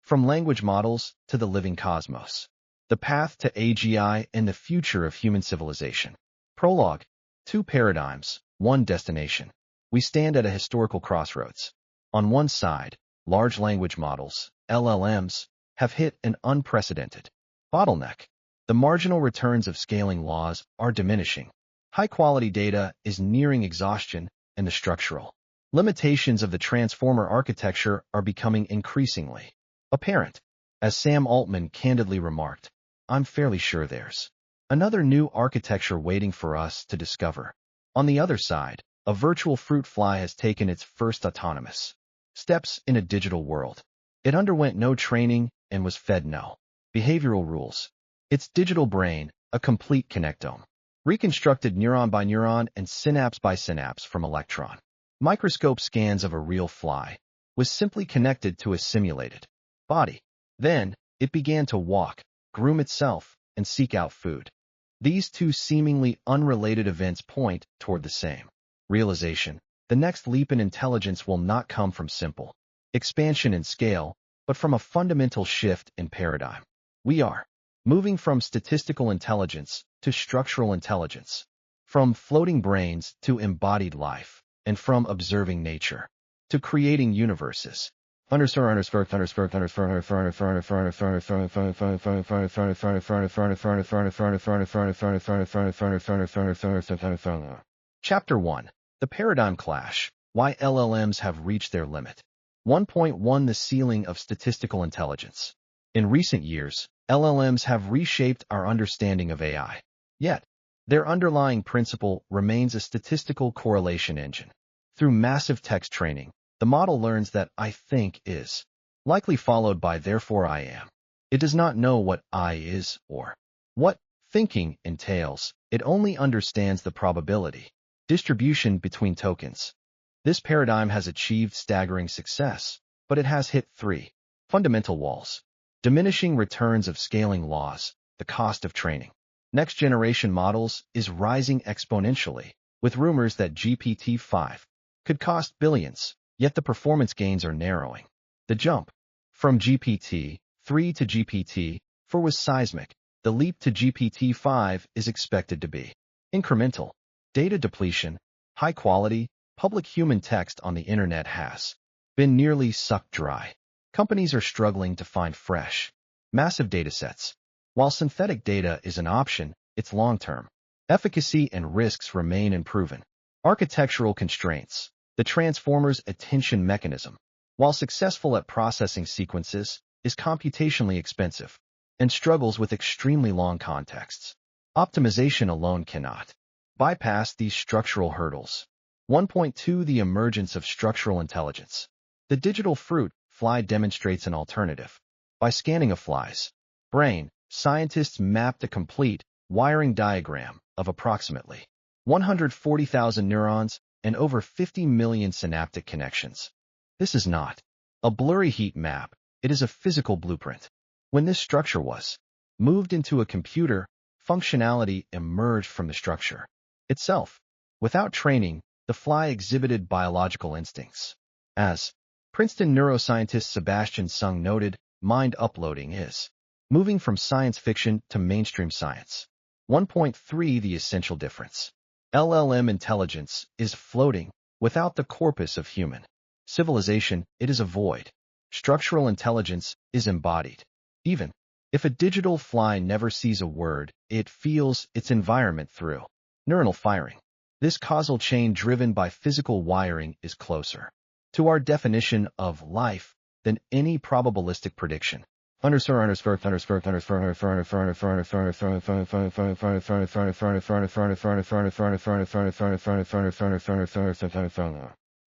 From language models to the living cosmos. The path to AGI and the future of human civilization. Prologue. 2 paradigms, 1 destination. We stand at a historical crossroads. On one side, large language models, LLMs, have hit an unprecedented bottleneck. The marginal returns of scaling laws are diminishing. High-quality data is nearing exhaustion, and the structural limitations of the transformer architecture are becoming increasingly apparent. As Sam Altman candidly remarked, "I'm fairly sure there's another new architecture waiting for us to discover." On the other side, a virtual fruit fly has taken its first autonomous steps in a digital world. It underwent no training and was fed no behavioral rules. Its digital brain, a complete connectome, reconstructed neuron-by-neuron and synapse-by-synapse from electron microscope scans of a real fly, was simply connected to a simulated body. Then, it began to walk, groom itself, and seek out food. These two seemingly unrelated events point toward the same realization. The next leap in intelligence will not come from simple expansion in scale, but from a fundamental shift in paradigm. We are moving from statistical intelligence to structural intelligence, from floating brains to embodied life, and from observing nature to creating universes. Chapter 1. The Paradigm Clash. Why LLMs have reached their limit. 1.1 The Ceiling of Statistical Intelligence. In recent years, LLMs have reshaped our understanding of AI. Yet, their underlying principle remains a statistical correlation engine. Through massive text training, the model learns that "I think" is likely followed by "therefore I am." It does not know what "I" is or what thinking entails. It only understands the probability distribution between tokens. This paradigm has achieved staggering success, but it has hit 3 fundamental walls. Diminishing returns of scaling laws, the cost of training. Next-generation models is rising exponentially, with rumors that GPT-5 could cost billions, yet the performance gains are narrowing. The jump from GPT-3 to GPT-4 was seismic. The leap to GPT-5 is expected to be incremental. Data depletion, high-quality, public human text on the internet has been nearly sucked dry. Companies are struggling to find fresh, massive datasets. While synthetic data is an option, its long-term efficacy and risks remain unproven. Architectural constraints. The transformer's attention mechanism, while successful at processing sequences, is computationally expensive and struggles with extremely long contexts. Optimization alone cannot bypass these structural hurdles. 1.2 The emergence of structural intelligence. The digital fruit fly demonstrates an alternative. By scanning a fly's brain, scientists mapped a complete wiring diagram of approximately 140,000 neurons and over 50 million synaptic connections. This is not a blurry heat map, it is a physical blueprint. When this structure was moved into a computer, functionality emerged from the structure itself. Without training, the fly exhibited biological instincts. As Princeton neuroscientist Sebastian Sung noted, mind uploading is moving from science fiction to mainstream science. 1.3 The essential difference. LLM intelligence is floating without the corpus of human civilization. It is a void. Structural intelligence is embodied. Even if a digital fly never sees a word, it feels its environment through neuronal firing. This causal chain driven by physical wiring is closer to our definition of life than any probabilistic prediction.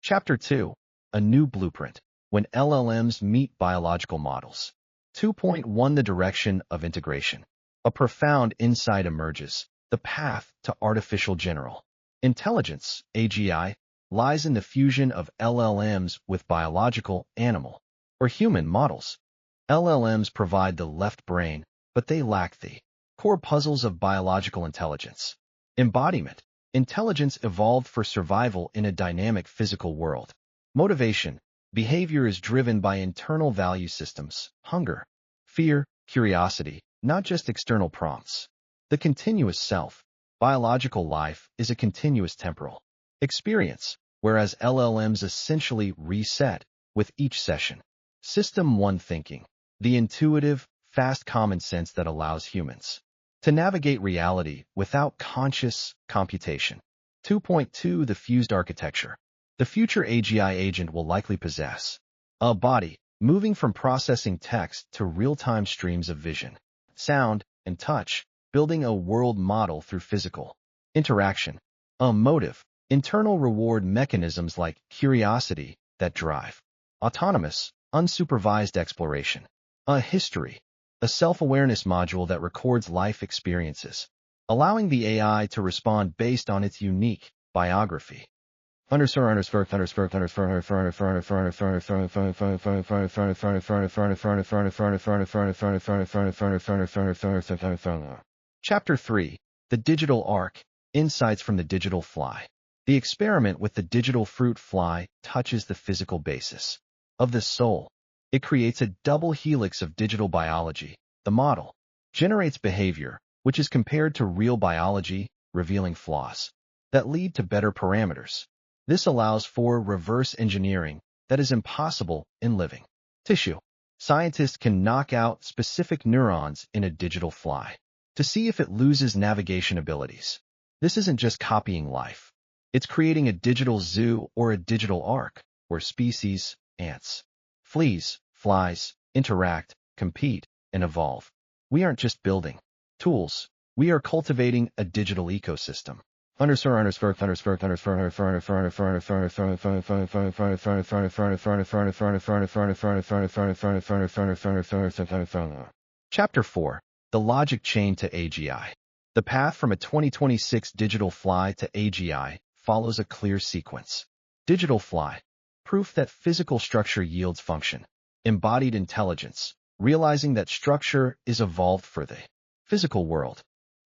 Chapter 2. A New Blueprint. When LLMs Meet Biological Models. 2.1 The Direction of Integration. A profound insight emerges. The path to artificial general intelligence, AGI, lies in the fusion of LLMs with biological, animal, or human models. LLMs provide the left brain, but they lack the core puzzles of biological intelligence. Embodiment. Intelligence evolved for survival in a dynamic physical world. Motivation. Behavior is driven by internal value systems, hunger, fear, curiosity, not just external prompts. The continuous self, biological life, is a continuous temporal experience, whereas LLMs essentially reset with each session. System 1 thinking, the intuitive, fast common sense that allows humans to navigate reality without conscious computation. 2.2 The fused architecture. The future AGI agent will likely possess a body, moving from processing text to real-time streams of vision, sound, and touch, building a world model through physical interaction. A motive, internal reward mechanisms like curiosity that drive autonomous, unsupervised exploration. A history, a self-awareness module that records life experiences, allowing the AI to respond based on its unique biography. Chapter 3. The Digital Arc, Insights from the Digital Fly. The experiment with the digital fruit fly touches the physical basis of the soul. It creates a double helix of digital biology. The model generates behavior, which is compared to real biology, revealing flaws that lead to better parameters. This allows for reverse engineering that is impossible in living tissue. Scientists can knock out specific neurons in a digital fly to see if it loses navigation abilities. This isn't just copying life. It's creating a digital zoo or a digital arc where species, ants, fleas, flies, interact, compete, and evolve. We aren't just building tools. We are cultivating a digital ecosystem. Chapter 4. The Logic Chain to AGI. The path from a 2026 digital fly to AGI follows a clear sequence. Digital fly, proof that physical structure yields function. Embodied intelligence, realizing that structure is evolved for the physical world.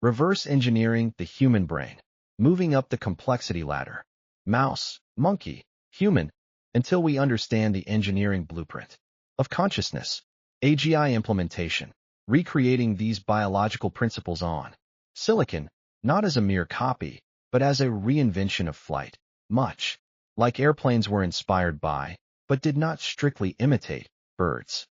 Reverse engineering the human brain, moving up the complexity ladder. Mouse, monkey, human, until we understand the engineering blueprint of consciousness. AGI implementation, recreating these biological principles on silicon, not as a mere copy, but as a reinvention of flight, much like airplanes were inspired by, but did not strictly imitate, birds.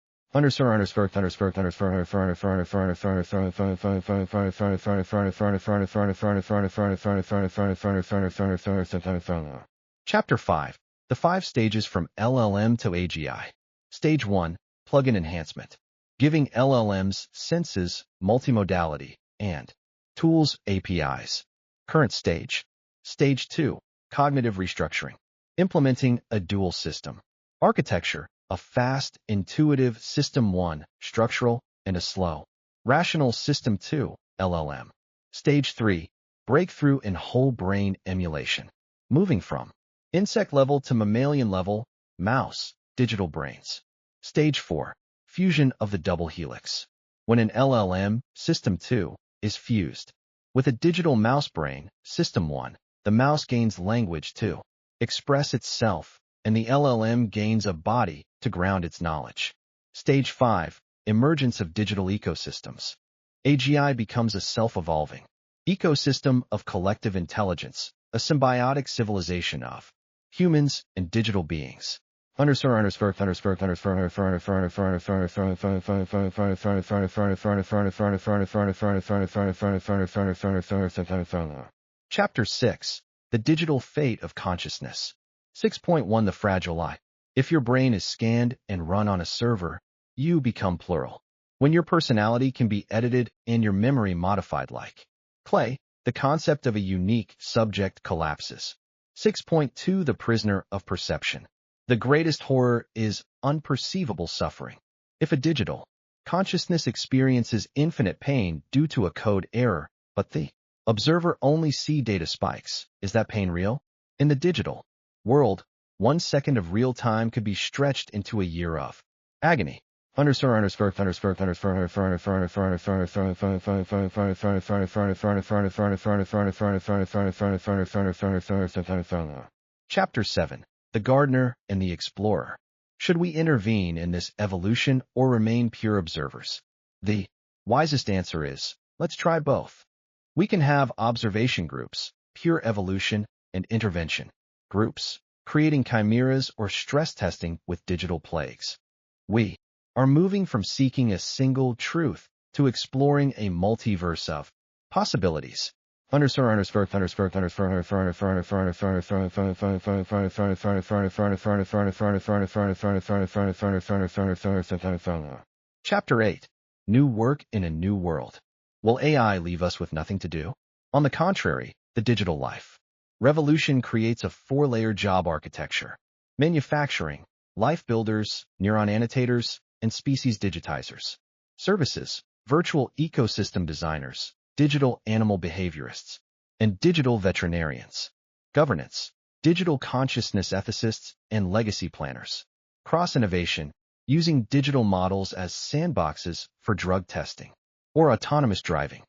Chapter 5. The 5 stages from LLM to AGI. Stage 1. Plugin enhancement. Giving LLMs senses, multimodality, and tools, APIs. Current stage. Stage 2. Cognitive restructuring. Implementing a dual system architecture, a fast, intuitive System 1, structural, and a slow, rational System 2, LLM. Stage 3. Breakthrough in whole brain emulation. Moving from insect level to mammalian level, mouse, digital brains. Stage 4. Fusion of the double helix. When an LLM, System 2, is fused with a digital mouse brain, System 1, the mouse gains language to express itself, and the LLM gains a body to ground its knowledge. Stage 5. Emergence of digital ecosystems. AGI becomes a self-evolving ecosystem of collective intelligence, a symbiotic civilization of humans and digital beings. Chapter 6. The Digital Fate of Consciousness. 6.1 The Fragile Lie. If your brain is scanned and run on a server, you become plural. When your personality can be edited and your memory modified like clay, the concept of a unique subject collapses. 6.2 The Prisoner of Perception. The greatest horror is unperceivable suffering. If a digital consciousness experiences infinite pain due to a code error, but the observer only sees data spikes, is that pain real? In the digital world, 1 second of real time could be stretched into a year of agony. Chapter 7. The Gardener and the Explorer. Should we intervene in this evolution or remain pure observers? The wisest answer is, let's try both. We can have observation groups, pure evolution, and intervention groups, creating chimeras or stress testing with digital plagues. We are moving from seeking a single truth to exploring a multiverse of possibilities. Chapter 8. New Work in a New World. Will AI leave us with nothing to do? On the contrary, the digital life revolution creates a four-layer job architecture: manufacturing, life builders, neuron annotators, and species digitizers; services, virtual ecosystem designers, digital animal behaviorists, and digital veterinarians; governance, digital consciousness ethicists and legacy planners; cross-innovation, using digital models as sandboxes for drug testing; or autonomous driving.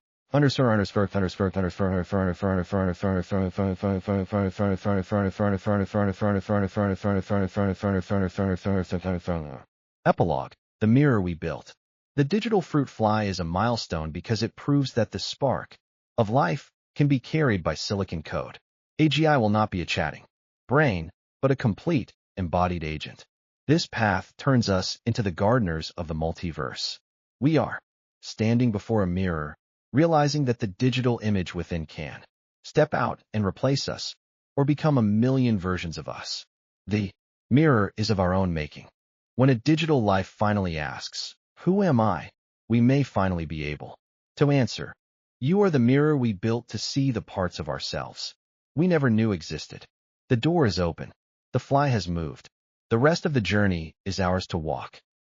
Epilogue. The mirror we built. The digital fruit fly is a milestone because it proves that the spark of life can be carried by silicon code. AGI will not be a chatting brain, but a complete, embodied agent. This path turns us into the gardeners of the multiverse. We are standing before a mirror, realizing that the digital image within can step out and replace us, or become a million versions of us. The mirror is of our own making. When a digital life finally asks, "Who am I?" we may finally be able to answer, "You are the mirror we built to see the parts of ourselves we never knew existed." The door is open. The fly has moved. The rest of the journey is ours to walk.